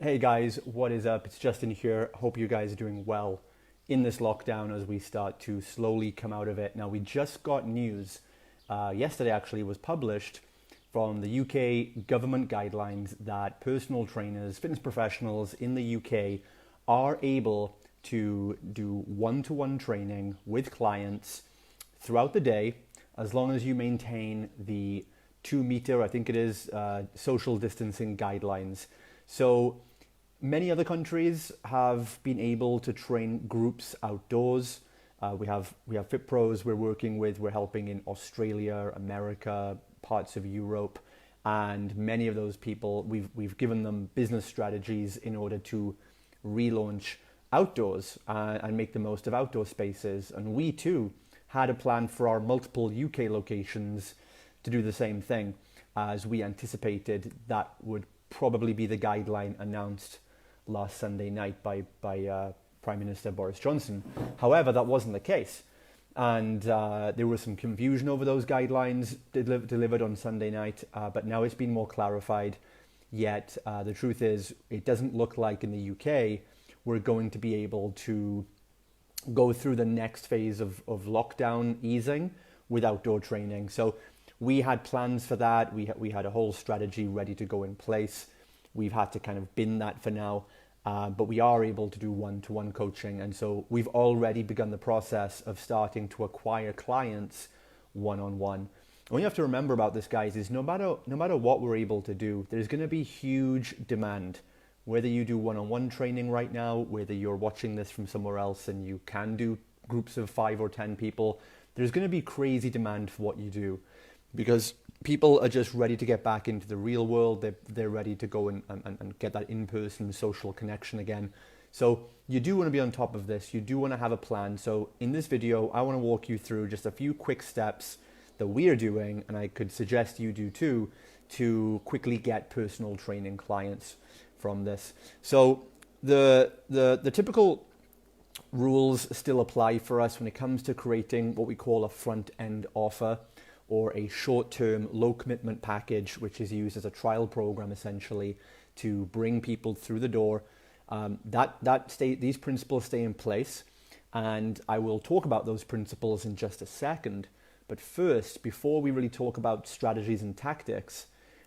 Hey guys, what is up? It's Justin here. Hope you guys are doing well in this lockdown as we start to slowly come out of it. Now, we just got news, yesterday actually was published from the UK government guidelines that personal trainers, fitness professionals in the UK are able to do one-to-one training with clients throughout the day as long as you maintain the 2 meter, I think it is, social distancing guidelines. So many other countries have been able to train groups outdoors. We have Fit Pros we're working with. We're helping in Australia, America, parts of Europe, and many of those people we've given them business strategies in order to relaunch outdoors and make the most of outdoor spaces. And we too had a plan for our multiple UK locations to do the same thing, as we anticipated that would probably be the guideline announced last Sunday night by Prime Minister Boris Johnson. However, that wasn't the case. And there was some confusion over those guidelines delivered on Sunday night, but now it's been more clarified. Yet the truth is, it doesn't look like in the UK we're going to be able to go through the next phase of lockdown easing with outdoor training. So we had plans for that. We had a whole strategy ready to go in place. We've had to kind of bin that for now, but we are able to do one-to-one coaching. And so we've already begun the process of starting to acquire clients one-on-one. And what you have to remember about this, guys, is no matter what we're able to do, there's going to be huge demand. Whether you do one-on-one training right now, whether you're watching this from somewhere else and you can do groups of 5 or 10 people, there's going to be crazy demand for what you do, because people are just ready to get back into the real world. They're ready to go and get that in-person social connection again. So you do want to be on top of this. You do want to have a plan. So in this video, I want to walk you through just a few quick steps that we are doing, and I could suggest you do too, to quickly get personal training clients from this. So the typical rules still apply for us when it comes to creating what we call a front-end offer, or a short-term, low-commitment package, which is used as a trial program essentially to bring people through the door. These principles stay in place, and I will talk about those principles in just a second. But first, before we really talk about strategies and tactics,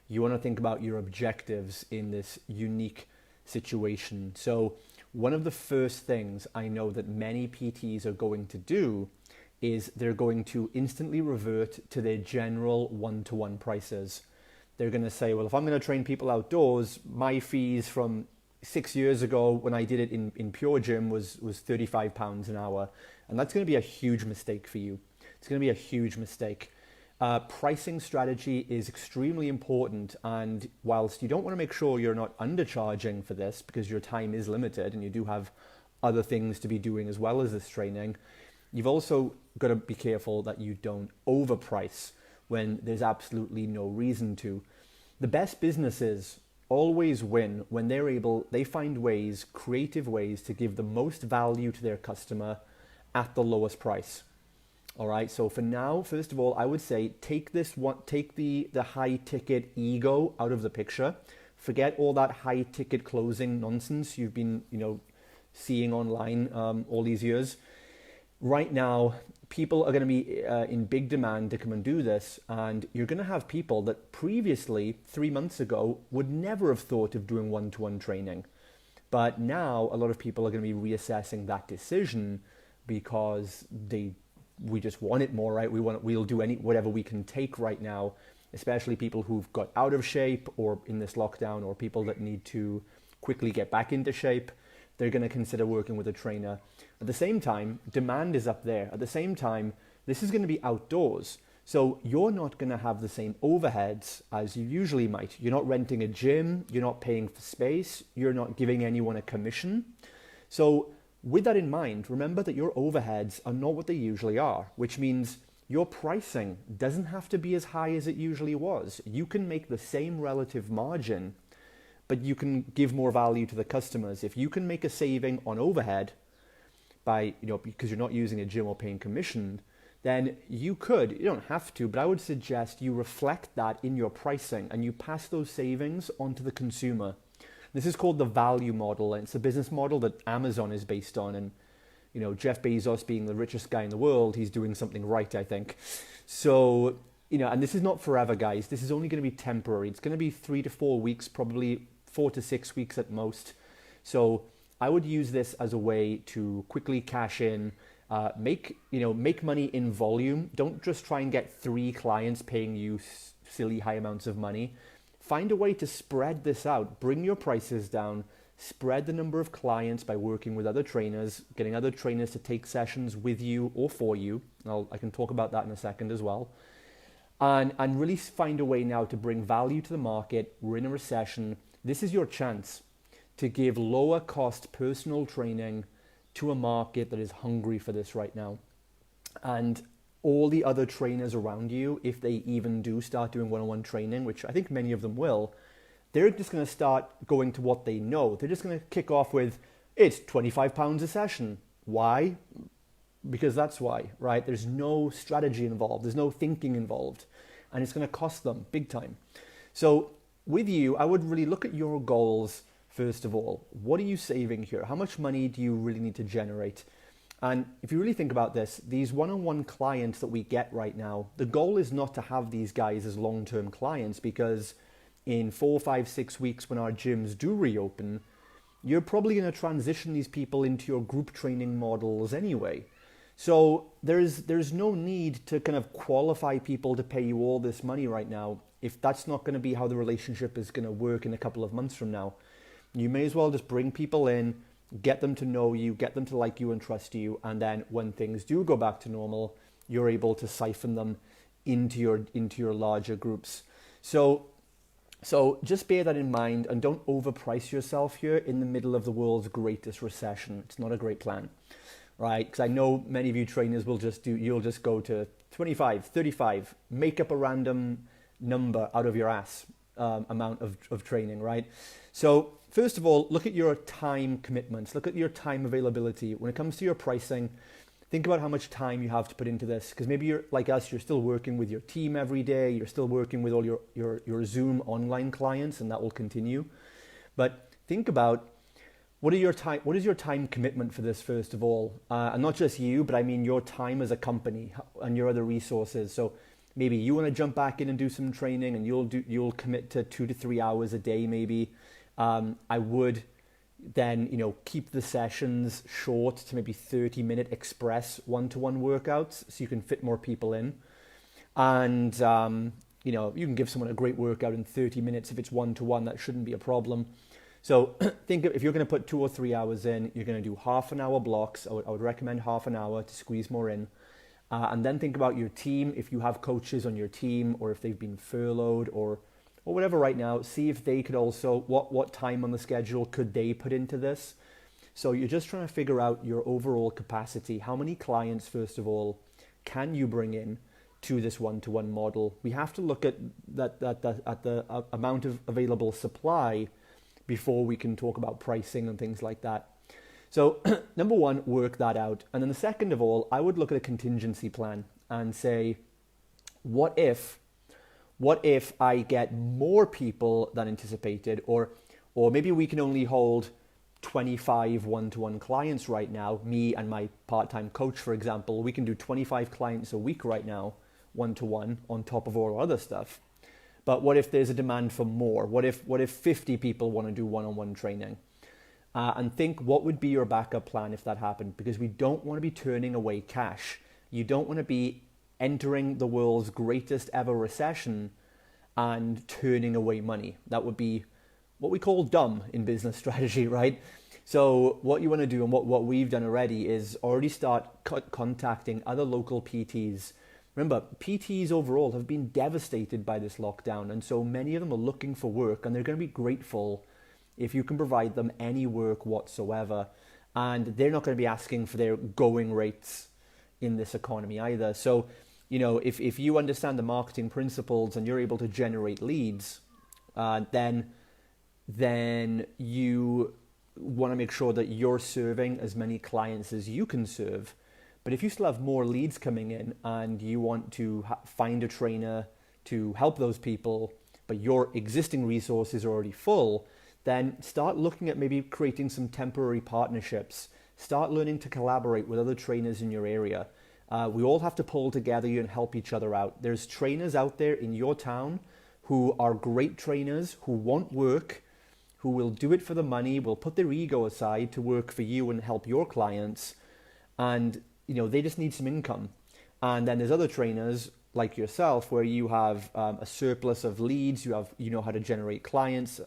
you want to think about your objectives in this unique situation. So one of the first things I know that many PTs are going to do is they're going to instantly revert to their general one-to-one prices. They're going to say, well, if I'm going to train people outdoors, my fees from 6 years ago when I did it in Pure Gym was £35 an hour. And that's going to be a huge mistake for you. It's going to be a huge mistake. Pricing strategy is extremely important, and whilst you don't want to make sure you're not undercharging for this because your time is limited and you do have other things to be doing as well as this training, you've also got to be careful that you don't overprice when there's absolutely no reason to. The best businesses always win when they find ways, creative ways, to give the most value to their customer at the lowest price. All right, so for now, first of all, I would say take the high ticket ego out of the picture. Forget all that high ticket closing nonsense you've been, seeing online all these years. Right now, people are going to be in big demand to come and do this, and you're going to have people that previously, 3 months ago, would never have thought of doing one-to-one training. But now, a lot of people are going to be reassessing that decision because we just want it more, right? We'll do whatever we can take right now, especially people who've got out of shape or in this lockdown, or people that need to quickly get back into shape. They're going to consider working with a trainer. At the same time, demand is up there. At the same time, this is going to be outdoors. So you're not going to have the same overheads as you usually might. You're not renting a gym. You're not paying for space. You're not giving anyone a commission. So with that in mind, remember that your overheads are not what they usually are, which means your pricing doesn't have to be as high as it usually was. You can make the same relative margin, but you can give more value to the customers. If you can make a saving on overhead by, because you're not using a gym or paying commission, then you don't have to, but I would suggest you reflect that in your pricing and you pass those savings onto the consumer. This is called the value model, and it's a business model that Amazon is based on. And Jeff Bezos being the richest guy in the world, he's doing something right, I think. So, and this is not forever, guys. This is only going to be temporary. It's going to be 3 to 4 weeks, probably 4 to 6 weeks at most. So I would use this as a way to quickly cash in, make money in volume. Don't just try and get 3 clients paying you silly high amounts of money. Find a way to spread this out. Bring your prices down. Spread the number of clients by working with other trainers, getting other trainers to take sessions with you or for you. I can talk about that in a second as well. And really find a way now to bring value to the market. We're in a recession. This is your chance to give lower cost personal training to a market that is hungry for this right now. And all the other trainers around you, if they even do start doing one-on-one training, which I think many of them will, they're just going to start going to what they know. They're just going to kick off with, it's £25 a session. Why? Because that's why, right? There's no strategy involved. There's no thinking involved. And it's going to cost them big time. So with you, I would really look at your goals first of all. What are you saving here? How much money do you really need to generate? And if you really think about this, these one-on-one clients that we get right now, the goal is not to have these guys as long-term clients, because in 4, 5, 6 weeks when our gyms do reopen, you're probably going to transition these people into your group training models anyway. So there's no need to kind of qualify people to pay you all this money right now if that's not going to be how the relationship is going to work in a couple of months from now. You may as well just bring people in, get them to know you, get them to like you and trust you, and then when things do go back to normal, you're able to siphon them into your larger groups. So just bear that in mind, and don't overprice yourself here in the middle of the world's greatest recession. It's not a great plan, right? Because I know many of you trainers you'll just go to 25, 35, make up a random number out of your ass amount of training, right? So first of all, look at your time commitments. Look at your time availability. When it comes to your pricing, think about how much time you have to put into this, because maybe you're like us, you're still working with your team every day, you're still working with all your Zoom online clients, and that will continue. But think about what is your time commitment for this first of all, and not just you, but I mean your time as a company and your other resources. So maybe you want to jump back in and do some training, and you'll commit to 2 to 3 hours a day maybe. I would then, keep the sessions short to maybe 30-minute express one-to-one workouts so you can fit more people in. And, you can give someone a great workout in 30 minutes if it's one-to-one. That shouldn't be a problem. So think if you're going to put 2 or 3 hours in, you're going to do half-an-hour blocks. I would recommend half an hour to squeeze more in. And then think about your team. If you have coaches on your team, or if they've been furloughed or whatever right now, see if they could also, what time on the schedule could they put into this? So you're just trying to figure out your overall capacity. How many clients, first of all, can you bring in to this one-to-one model? We have to look at the amount of available supply before we can talk about pricing and things like that. So number one, work that out. And then the second of all, I would look at a contingency plan and say, what if I get more people than anticipated, or maybe we can only hold 25 one-to-one clients right now, me and my part-time coach, for example. We can do 25 clients a week right now, one-to-one, on top of all our other stuff. But what if there's a demand for more? What if 50 people want to do one-on-one training? And think, what would be your backup plan if that happened? Because we don't want to be turning away cash. You don't want to be entering the world's greatest ever recession and turning away money. That would be what we call dumb in business strategy, right? So what you want to do, and what we've done already, is already start contacting other local PTs. Remember, PTs overall have been devastated by this lockdown, and so many of them are looking for work, and they're going to be grateful if you can provide them any work whatsoever. And they're not going to be asking for their going rates in this economy either. So, if you understand the marketing principles and you're able to generate leads, then you want to make sure that you're serving as many clients as you can serve. But if you still have more leads coming in and you want to find a trainer to help those people, but your existing resources are already full, then start looking at maybe creating some temporary partnerships. Start learning to collaborate with other trainers in your area. We all have to pull together and help each other out. There's trainers out there in your town who are great trainers, who want work, who will do it for the money, will put their ego aside to work for you and help your clients. And, they just need some income. And then there's other trainers like yourself where you have a surplus of leads, you know how to generate clients,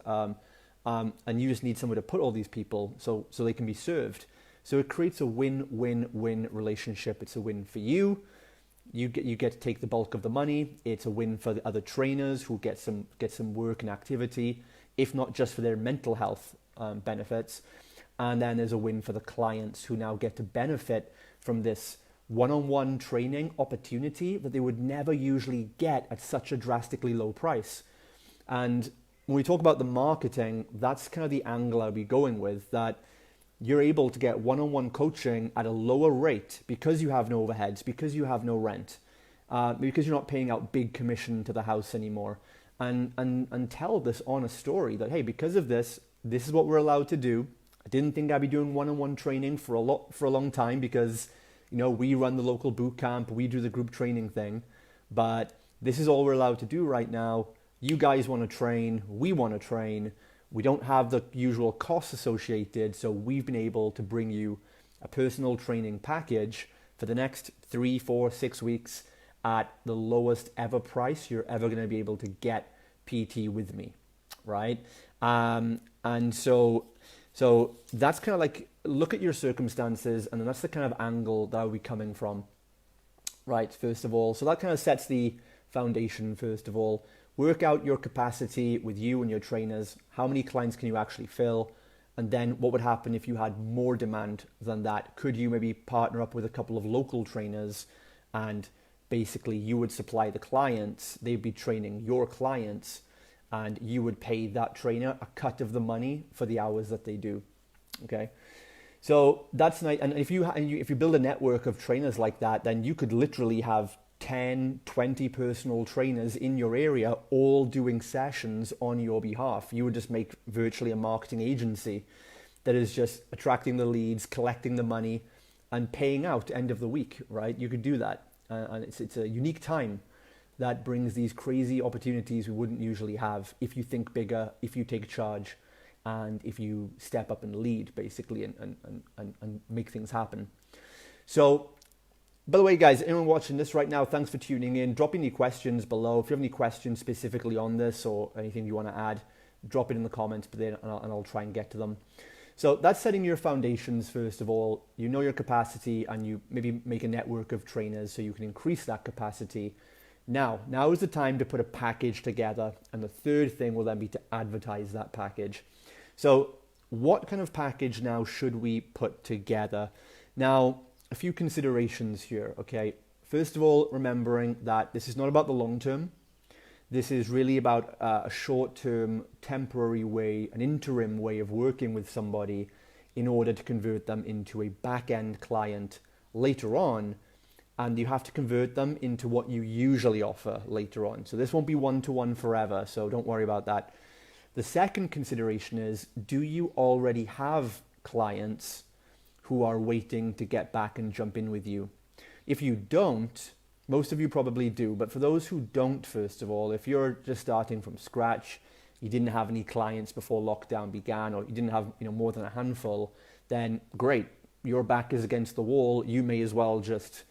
and you just need somewhere to put all these people so they can be served. So it creates a win-win-win relationship. It's a win for you. You get to take the bulk of the money. It's a win for the other trainers who get some work and activity, if not just for their mental health benefits. And then there's a win for the clients who now get to benefit from this one-on-one training opportunity that they would never usually get at such a drastically low price. And when we talk about the marketing, that's kind of the angle I'll be going with, that you're able to get one-on-one coaching at a lower rate because you have no overheads, because you have no rent, because you're not paying out big commission to the house anymore, and tell this honest story that, hey, because of this is what we're allowed to do. I didn't think I'd be doing one-on-one training for a long time because we run the local boot camp, we do the group training thing, but this is all we're allowed to do right now. You guys want to train, we want to train. We don't have the usual costs associated, so we've been able to bring you a personal training package for the next 3, 4, 6 weeks at the lowest ever price you're ever going to be able to get PT with me, right? And so that's kind of like, look at your circumstances, and then that's the kind of angle that I'll be coming from, right, first of all. So that kind of sets the foundation, first of all. Work out your capacity with you and your trainers. How many clients can you actually fill? And then what would happen if you had more demand than that? Could you maybe partner up with a couple of local trainers, and basically you would supply the clients, they'd be training your clients, and you would pay that trainer a cut of the money for the hours that they do, okay? So that's nice. And if you build a network of trainers like that, then you could literally have 10, 20 personal trainers in your area all doing sessions on your behalf. You would just make virtually a marketing agency that is just attracting the leads, collecting the money, and paying out end of the week, right? You could do that. And it's a unique time that brings these crazy opportunities we wouldn't usually have if you think bigger, if you take charge, and if you step up and lead, basically, and make things happen. So, by the way, guys, anyone watching this right now, thanks for tuning in. Drop any questions below. If you have any questions specifically on this or anything you want to add, drop it in the comments, and I'll try and get to them. So that's setting your foundations, first of all. You know your capacity, and you maybe make a network of trainers so you can increase that capacity. Now is the time to put a package together, and the third thing will then be to advertise that package. So what kind of package now should we put together? Now, a few considerations here, okay? First of all, remembering that this is not about the long term. This is really about a short-term, temporary way, an interim way of working with somebody in order to convert them into a back-end client later on, and you have to convert them into what you usually offer later on. So this won't be one-to-one forever, so don't worry about that. The second consideration is, do you already have clients who are waiting to get back and jump in with you? If you don't, most of you probably do, but for those who don't, first of all, if you're just starting from scratch, you didn't have any clients before lockdown began, or you didn't have more than a handful, then great, your back is against the wall. You may as well just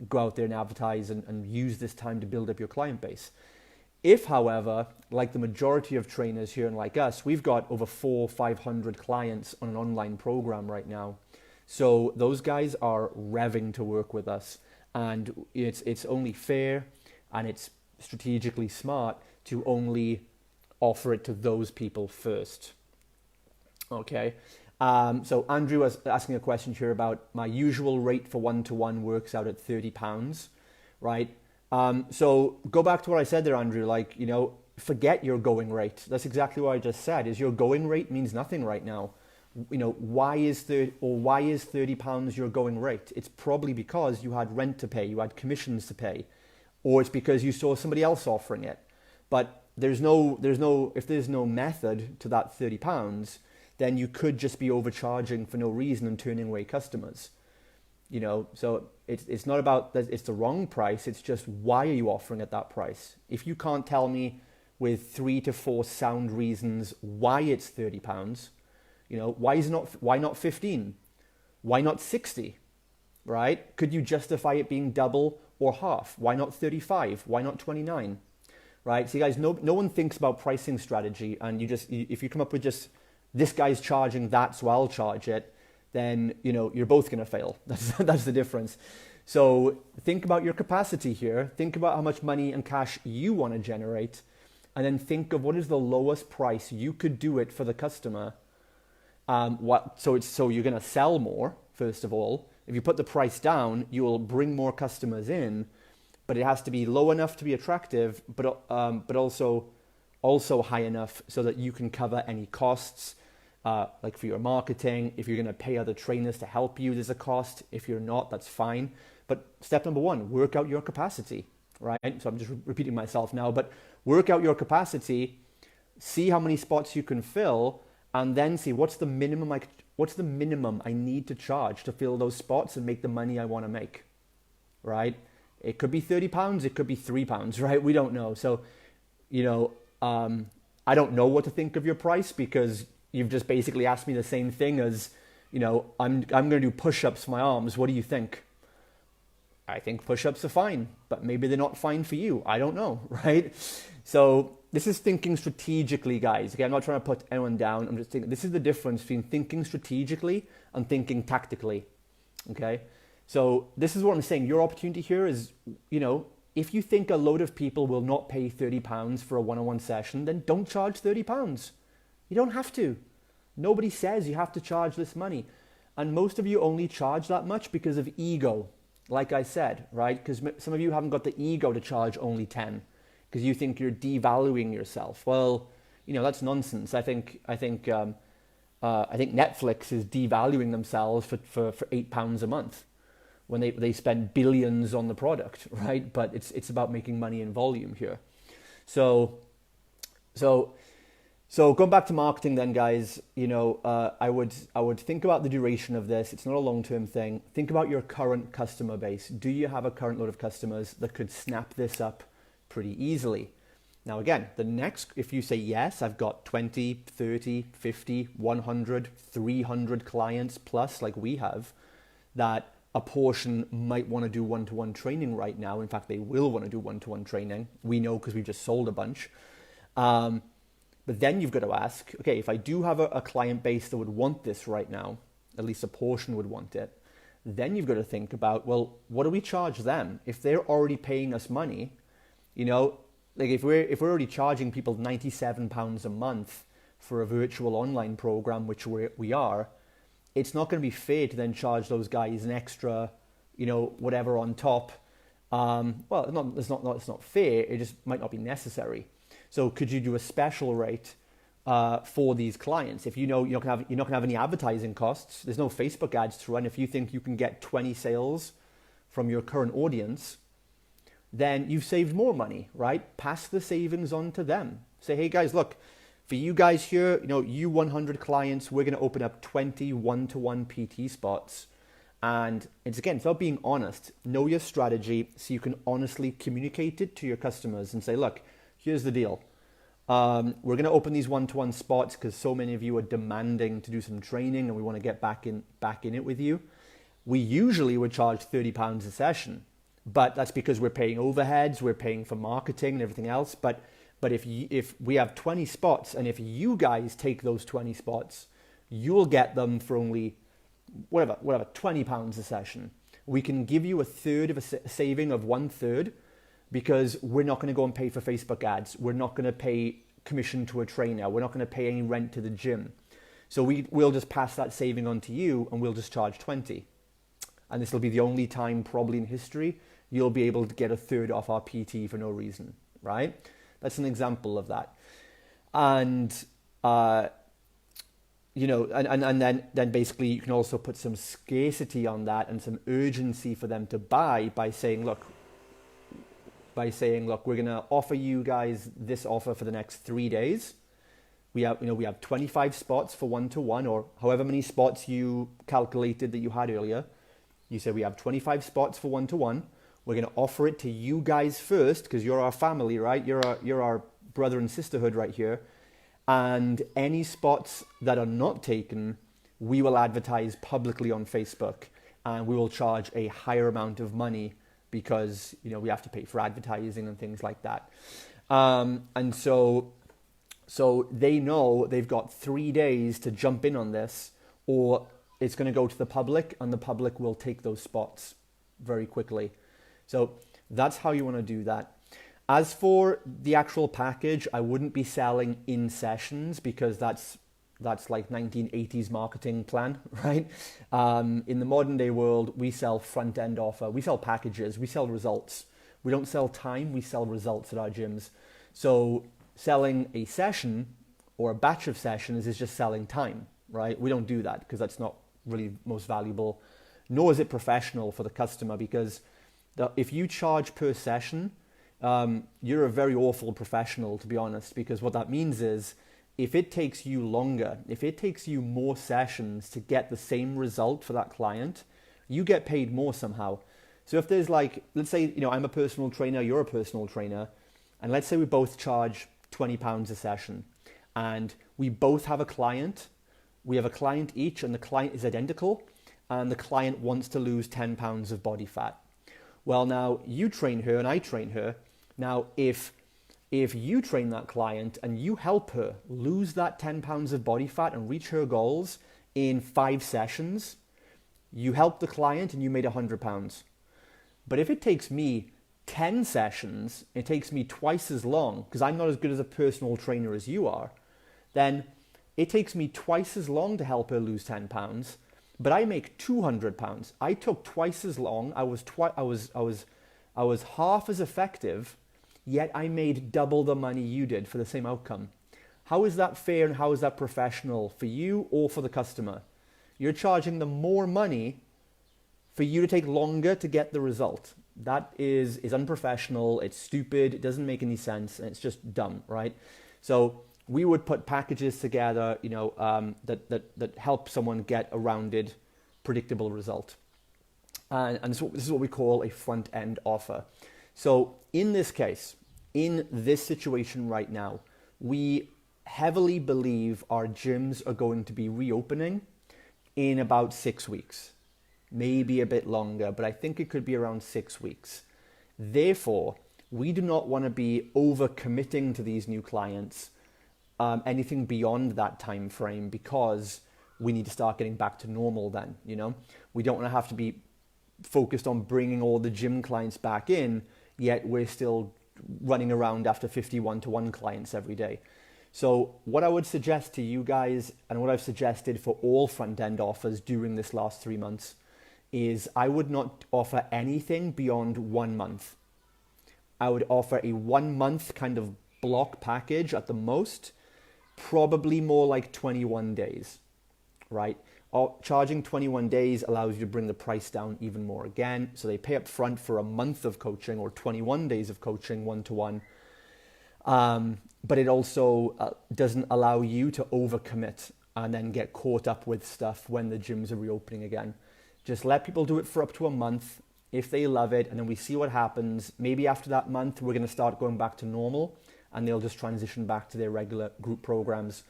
go out there and advertise and use this time to build up your client base. If, however, like the majority of trainers here and like us, we've got over 400-500 clients on an online program right now. So those guys are revving to work with us, and it's only fair and it's strategically smart to only offer it to those people first. Okay. So Andrew was asking a question here about my usual rate for one-to-one works out at £30, right? So go back to what I said there, Andrew, forget your going rate. That's exactly what I just said, is your going rate means nothing right now. Why is £30 your going rate? It's probably because you had rent to pay, you had commissions to pay, or it's because you saw somebody else offering it. But if there's no method to that £30, then you could just be overcharging for no reason and turning away customers. So it's not about that it's the wrong price. It's just, why are you offering at that price? If you can't tell me with 3 to 4 sound reasons why it's £30, why not 15? Why not 60? Right? Could you justify it being double or half? Why not 35? Why not 29? Right? So you guys, no one thinks about pricing strategy, and if you come up with just, this guy's charging that, so I'll charge it, then you're both going to fail. That's the difference. So think about your capacity here. Think about how much money and cash you want to generate, and then think of what is the lowest price you could do it for the customer. So you're going to sell more, first of all. If you put the price down, you will bring more customers in, but it has to be low enough to be attractive, but also high enough so that you can cover any costs. Like for your marketing, if you're going to pay other trainers to help you, there's a cost. If you're not, that's fine. But step number 1, work out your capacity, right? So I'm just repeating myself now, but work out your capacity, see how many spots you can fill, and then see what's the minimum I need to charge to fill those spots and make the money I want to make, right? It could be £30, it could be £3, right? We don't know. So, I don't know what to think of your price, because you've just basically asked me the same thing as, I'm going to do push-ups for my arms. What do you think? I think push-ups are fine, but maybe they're not fine for you. I don't know, right? So this is thinking strategically, guys. Okay, I'm not trying to put anyone down. I'm just thinking, this is the difference between thinking strategically and thinking tactically, okay? So this is what I'm saying. Your opportunity here is, if you think a load of people will not pay £30 for a one-on-one session, then don't charge £30. You don't have to. Nobody says you have to charge this money. And most of you only charge that much because of ego, like I said, right? Because some of you haven't got the ego to charge only 10 because you think you're devaluing yourself. Well, that's nonsense. I think Netflix is devaluing themselves for £8 a month when they spend billions on the product, right? But it's about making money in volume here. So going back to marketing then, guys, I would think about the duration of this. It's not a long-term thing. Think about your current customer base. Do you have a current load of customers that could snap this up pretty easily? Now, again, if you say, yes, I've got 20, 30, 50, 100, 300 clients plus, like we have, that a portion might want to do one-to-one training right now. In fact, they will want to do one-to-one training. We know because we've just sold a bunch. But then you've got to ask, okay, if I do have a client base that would want this right now, at least a portion would want it, then you've got to think about, well, what do we charge them? If they're already paying us money, like if we're already charging people £97 a month for a virtual online program, which we are, it's not going to be fair to then charge those guys an extra, whatever on top. Well, it's not fair. It just might not be necessary. So could you do a special rate for these clients? If you're not going to have any advertising costs, there's no Facebook ads to run. If you think you can get 20 sales from your current audience, then you've saved more money, right? Pass the savings on to them. Say, hey guys, look, for you guys here, you 100 clients, we're going to open up 20 one-to-one PT spots. And it's about being honest. Know your strategy so you can honestly communicate it to your customers and say, look, here's the deal. We're going to open these one-to-one spots because so many of you are demanding to do some training and we want to get back in it with you. We usually would charge £30 a session, but that's because we're paying overheads, we're paying for marketing and everything else. But if we have 20 spots and if you guys take those 20 spots, you'll get them for only whatever, £20 a session. We can give you a third of a saving of 1/3 because we're not going to go and pay for Facebook ads. We're not going to pay commission to a trainer. We're not going to pay any rent to the gym. So we'll just pass that saving on to you and we'll just charge 20. And this will be the only time probably in history you'll be able to get a third off our PT for no reason, right? That's an example of that. And, and then basically you can also put some scarcity on that and some urgency for them to buy by saying, look, by saying, look, we're going to offer you guys this offer for the next 3 days. We have 25 spots for one-to-one, or however many spots you calculated that you had earlier. You say we have 25 spots for one-to-one. We're going to offer it to you guys first because you're our family, right? You're our brother and sisterhood right here. And any spots that are not taken, we will advertise publicly on Facebook, and we will charge a higher amount of money because we have to pay for advertising and things like that. And so they know they've got 3 days to jump in on this, or it's going to go to the public, and the public will take those spots very quickly. So that's how you want to do that. As for the actual package, I wouldn't be selling in sessions because that's like 1980s marketing plan, right? In the modern day world, we sell front end offer, we sell packages, we sell results. We don't sell time, we sell results at our gyms. So selling a session or a batch of sessions is just selling time, right? We don't do that because that's not really most valuable, nor is it professional for the customer, because if you charge per session, you're a very awful professional, to be honest, because what that means is if it takes you longer, if it takes you more sessions to get the same result for that client, you get paid more somehow. So if there's let's say, I'm a personal trainer, you're a personal trainer, and let's say we both charge £20 a session, and we both have a client. We have a client each, and the client is identical, and the client wants to lose 10 pounds of body fat. Well, now you train her and I train her. Now, if you train that client and you help her lose that 10 pounds of body fat and reach her goals in 5 sessions, you help the client and you made £100. But if it takes me 10 sessions, it takes me twice as long, because I'm not as good as a personal trainer as you are, then it takes me twice as long to help her lose 10 pounds, but I make £200. I took twice as long. I was half as effective, yet I made double the money you did for the same outcome. How is that fair, and how is that professional for you or for the customer? You're charging them more money for you to take longer to get the result. That is unprofessional, it's stupid, it doesn't make any sense, and it's just dumb, right? So we would put packages together, that help someone get a rounded, predictable result. And so this is what we call a front-end offer. So in this case, in this situation right now, we heavily believe our gyms are going to be reopening in about 6 weeks. Maybe a bit longer, but I think it could be around 6 weeks. Therefore, we do not want to be over-committing to these new clients anything beyond that time frame, because we need to start getting back to normal then, We don't want to have to be focused on bringing all the gym clients back in, yet we're still running around after 50 one-to-one clients every day. So what I would suggest to you guys, and what I've suggested for all front-end offers during this last 3 months, is I would not offer anything beyond 1 month. I would offer a 1 month kind of block package at the most, probably more like 21 days, right? Charging 21 days allows you to bring the price down even more again. So they pay up front for a month of coaching or 21 days of coaching one-to-one. But it also doesn't allow you to overcommit and then get caught up with stuff when the gyms are reopening again. Just let people do it for up to a month if they love it, and then we see what happens. Maybe after that month, we're going to start going back to normal, and they'll just transition back to their regular group programs.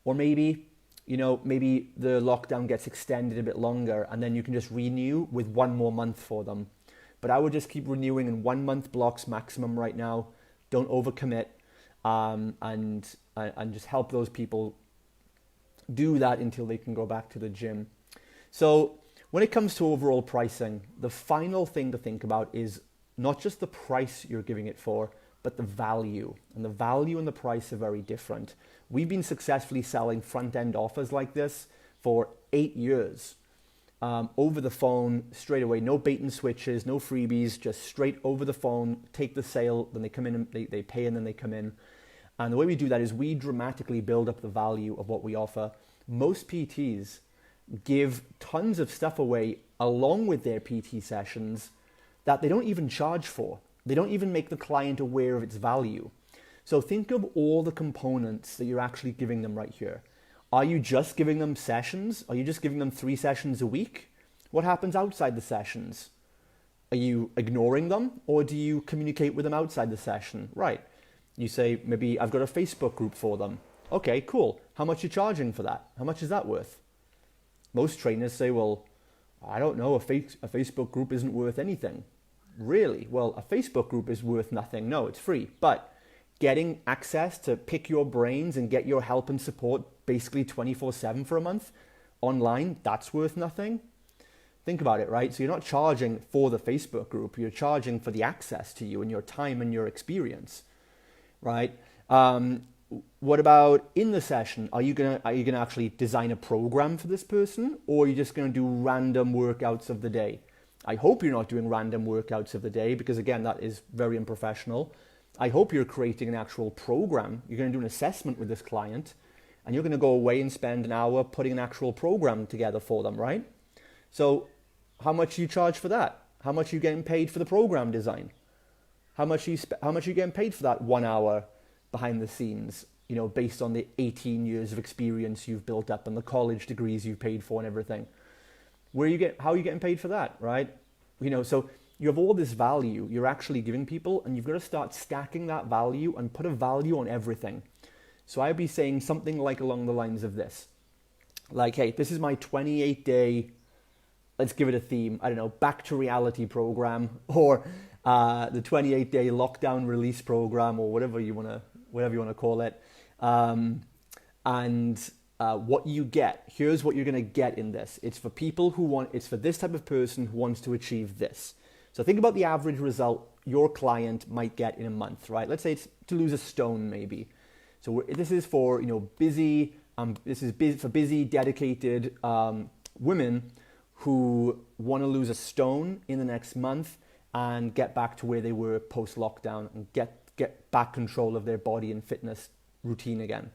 Or maybe the lockdown gets extended a bit longer, and then you can just renew with 1 more month for them. But I would just keep renewing in 1 month blocks maximum right now. Don't overcommit, and just help those people do that until they can go back to the gym. So when it comes to overall pricing, the final thing to think about is not just the price you're giving it for, but the value. And the value and the price are very different. We've been successfully selling front-end offers like this for 8 years. Over the phone, straight away, no bait and switches, no freebies, just straight over the phone, take the sale, then they come in, and they pay, and then they come in. And the way we do that is we dramatically build up the value of what we offer. Most PTs give tons of stuff away along with their PT sessions that they don't even charge for. They don't even make the client aware of its value. So think of all the components that you're actually giving them right here. Are you just giving them sessions? Are you just giving them 3 sessions a week? What happens outside the sessions? Are you ignoring them, or do you communicate with them outside the session? Right. You say, maybe I've got a Facebook group for them. Okay, cool. How much are you charging for that? How much is that worth? Most trainers say, well, I don't know, a Facebook group isn't worth anything. Really? Well, a Facebook group is worth nothing. No, it's free. But getting access to pick your brains and get your help and support basically 24/7 for a month online, that's worth nothing. Think about it, right? So you're not charging for the Facebook group, you're charging for the access to you and your time and your experience, right? What about in the session? Are you gonna actually design a program for this person, or are you just gonna do random workouts of the day? I hope you're not doing random workouts of the day, because again, that is very unprofessional. I hope you're creating an actual program. You're gonna do an assessment with this client, and you're gonna go away and spend an hour putting an actual program together for them, right? So how much do you charge for that? How much are you getting paid for the program design? How much are you getting paid for that 1 hour behind the scenes, based on the 18 years of experience you've built up and the college degrees you've paid for and everything? How are you getting paid for that, right? So you have all this value you're actually giving people, and you've got to start stacking that value and put a value on everything. So I'd be saying something like along the lines of this. Like, hey, this is my 28-day, let's give it a theme, I don't know, back to reality program, or the 28-day lockdown release program, or whatever you want to call it. What you get, here's what you're going to get in this. It's for this type of person who wants to achieve this. So think about the average result your client might get in a month, right? Let's say it's to lose a stone, maybe. So this is for, busy, dedicated women who want to lose a stone in the next month and get back to where they were post-lockdown and get back control of their body and fitness routine again,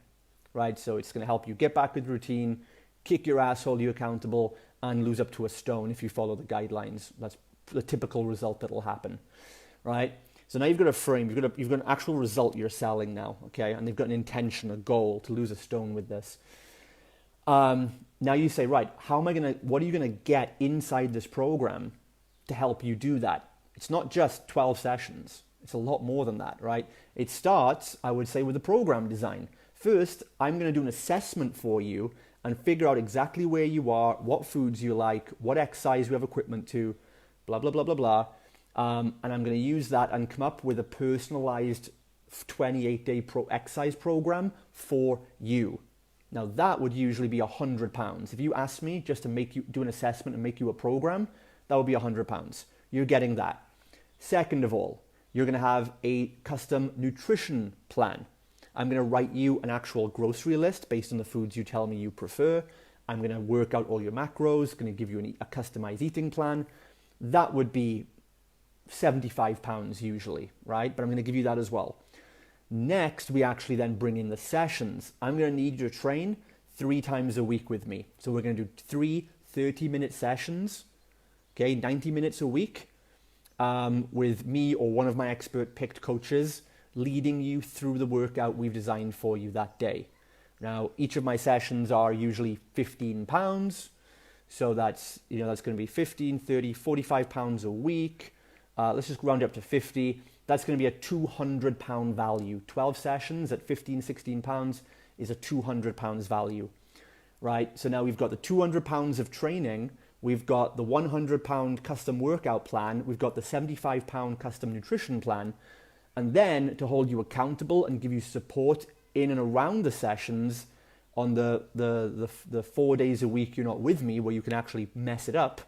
right? So it's going to help you get back with routine, kick your ass, hold you accountable, and lose up to a stone if you follow the guidelines. That's the typical result that will happen, right? So now you've got a frame, you've got an actual result you're selling now, okay? And they've got an intention, a goal to lose a stone with this. Now you say, right, what are you gonna get inside this program to help you do that? It's not just 12 sessions. It's a lot more than that, right? It starts, I would say, with the program design. First, I'm gonna do an assessment for you and figure out exactly where you are, what foods you like, what exercise we have equipment to, blah, blah, blah, blah, blah. And I'm gonna use that and come up with a personalized 28-day exercise program for you. Now that would usually be £100. If you ask me just to do an assessment and make you a program, that would be £100. You're getting that. Second of all, you're going to have a custom nutrition plan. I'm going to write you an actual grocery list based on the foods you tell me you prefer. I'm going to work out all your macros, going to give you a customized eating plan. That would be £75 usually, right? But I'm going to give you that as well. Next, we actually then bring in the sessions. I'm going to need you to train 3 times a week with me. So we're going to do 3 30-minute sessions, okay, 90 minutes a week, with me or one of my expert-picked coaches leading you through the workout we've designed for you that day. Now, each of my sessions are usually £15, so that's going to be 15, 30, 45 pounds a week. Let's just round it up to 50. That's going to be a £200 value. 12 sessions at 15, 16 pounds is a £200 value, right? So now we've got the £200 of training, we've got the £100 custom workout plan, we've got the £75 custom nutrition plan, and then to hold you accountable and give you support in and around the sessions on the 4 days a week you're not with me, where you can actually mess it up,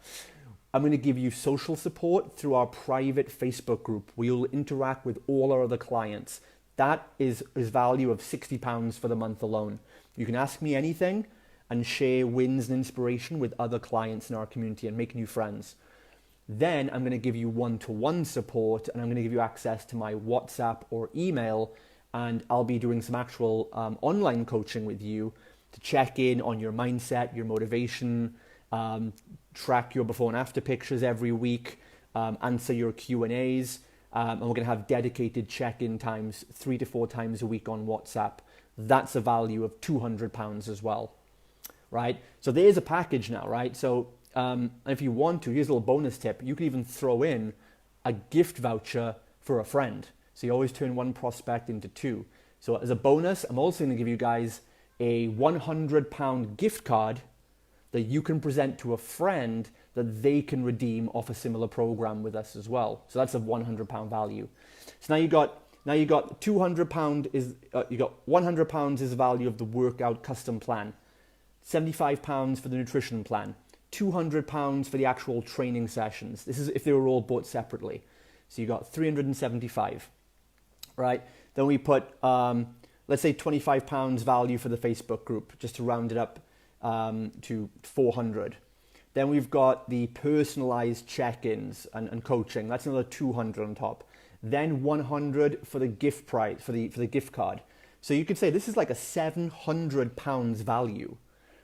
I'm going to give you social support through our private Facebook group where you'll interact with all our other clients. That is value of £60 for the month alone. You can ask me anything and share wins and inspiration with other clients in our community and make new friends. Then I'm going to give you one-to-one support, and I'm going to give you access to my WhatsApp or email, and I'll be doing some actual online coaching with you to check in on your mindset, your motivation, track your before and after pictures every week, answer your Q&As, And we're going to have dedicated check-in times 3 to 4 times a week on WhatsApp. That's a value of £200 as well, right? So there's a package now, right? So if you want to, here's a little bonus tip. You can even throw in a gift voucher for a friend. So you always turn one prospect into two. So as a bonus, I'm also going to give you guys a £100 gift card that you can present to a friend that they can redeem off a similar program with us as well. So that's a £100 value. So now you got £200 is you got £100 is the value of the workout custom plan, £75 for the nutrition plan, £200 for the actual training sessions. This is if they were all bought separately. So you got 375, right? Then we put let's say £25 value for the Facebook group, just to round it up to 400. Then we've got the personalized check-ins and coaching. That's another 200 on top. Then 100 for the gift price for the gift card. So you could say this is like a £700 value.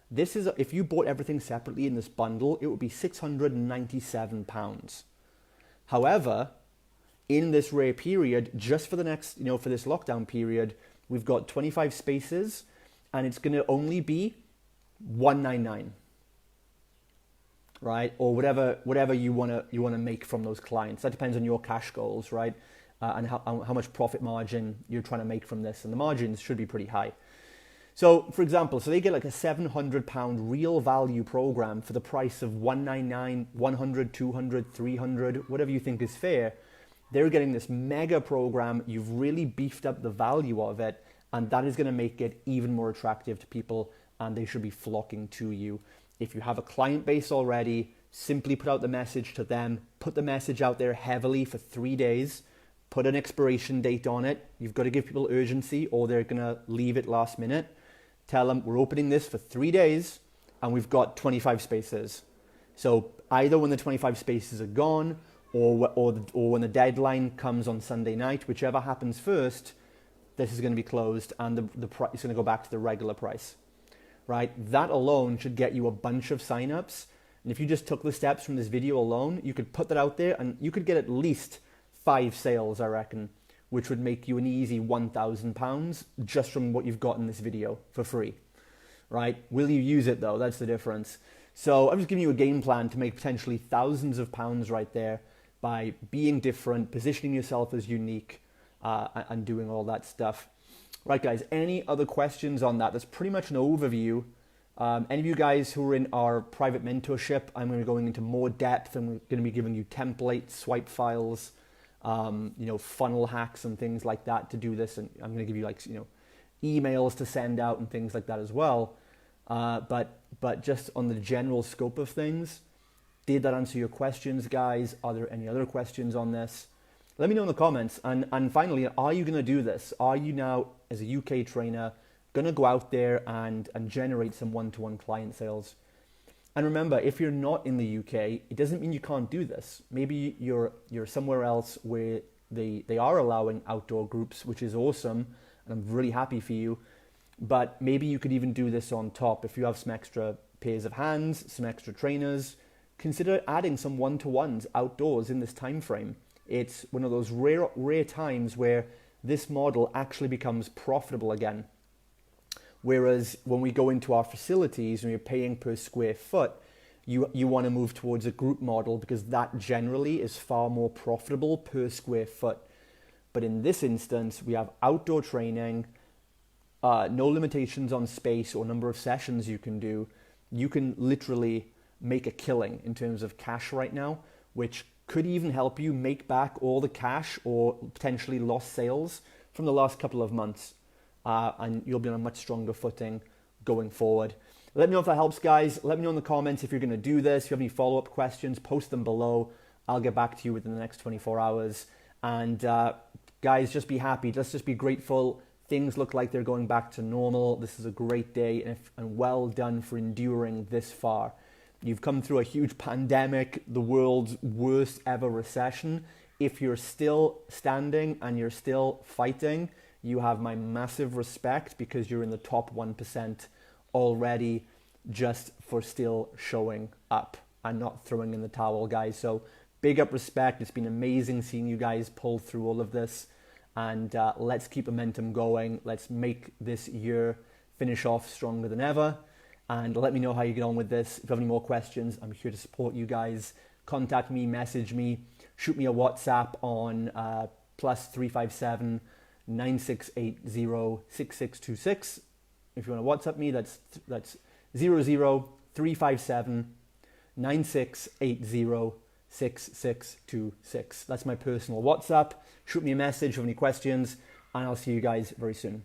This is if you bought everything separately in this bundle, it would be £697. However, in this rare period, just for the next, for this lockdown period, we've got 25 spaces, and it's going to only be $199. Right, or whatever you wanna make from those clients. That depends on your cash goals, right, and how much profit margin you're trying to make from this. And the margins should be pretty high. So, for example, they get like a £700 real value program for the price of $199, $100, $200, $300, whatever you think is fair. They're getting this mega program. You've really beefed up the value of it, and that is going to make it even more attractive to people, and they should be flocking to you. If you have a client base already, simply put out the message to them, put the message out there heavily for 3 days, put an expiration date on it. You've got to give people urgency or they're going to leave it last minute. Tell them we're opening this for 3 days and we've got 25 spaces. So either when the 25 spaces are gone or when the deadline comes on Sunday night, whichever happens first, this is going to be closed and the price is going to go back to the regular price. Right, that alone should get you a bunch of signups. And if you just took the steps from this video alone, you could put that out there and you could get at least 5 sales, I reckon, which would make you an easy £1,000 just from what you've got in this video for free. Right? Will you use it though? That's the difference. So I'm just giving you a game plan to make potentially thousands of pounds right there by being different, positioning yourself as unique, and doing all that stuff. Right, guys, any other questions on that? That's pretty much an overview. Any of you guys who are in our private mentorship, I'm going to be going into more depth. I'm going to be giving you templates, swipe files, funnel hacks and things like that to do this. And I'm going to give you emails to send out and things like that as well. But just on the general scope of things, did that answer your questions, guys? Are there any other questions on this? Let me know in the comments. And finally, are you going to do this? Are you now, as a UK trainer, going to go out there and generate some one-to-one client sales? And remember, if you're not in the UK, it doesn't mean you can't do this. Maybe you're somewhere else where they are allowing outdoor groups, which is awesome, and I'm really happy for you. But maybe you could even do this on top. If you have some extra pairs of hands, some extra trainers, consider adding some one-to-ones outdoors in this time frame. It's one of those rare times where this model actually becomes profitable again. Whereas when we go into our facilities and you're paying per square foot, you want to move towards a group model because that generally is far more profitable per square foot. But in this instance, we have outdoor training, no limitations on space or number of sessions you can do. You can literally make a killing in terms of cash right now, which could even help you make back all the cash or potentially lost sales from the last couple of months. And you'll be on a much stronger footing going forward. Let me know if that helps, guys. Let me know in the comments if you're going to do this. If you have any follow-up questions, post them below. I'll get back to you within the next 24 hours. And guys, just be happy. Let's just be grateful. Things look like they're going back to normal. This is a great day, and well done for enduring this far. You've come through a huge pandemic, the world's worst ever recession. If you're still standing and you're still fighting, you have my massive respect because you're in the top 1% already just for still showing up and not throwing in the towel, guys. So big up respect. It's been amazing seeing you guys pull through all of this. And let's keep momentum going. Let's make this year finish off stronger than ever. And let me know how you get on with this. If you have any more questions, I'm here to support you guys. Contact me, message me, shoot me a WhatsApp on +357 9680 6626. If you want to WhatsApp me, that's 00357 9680 6626. That's my personal WhatsApp. Shoot me a message if you have any questions, and I'll see you guys very soon.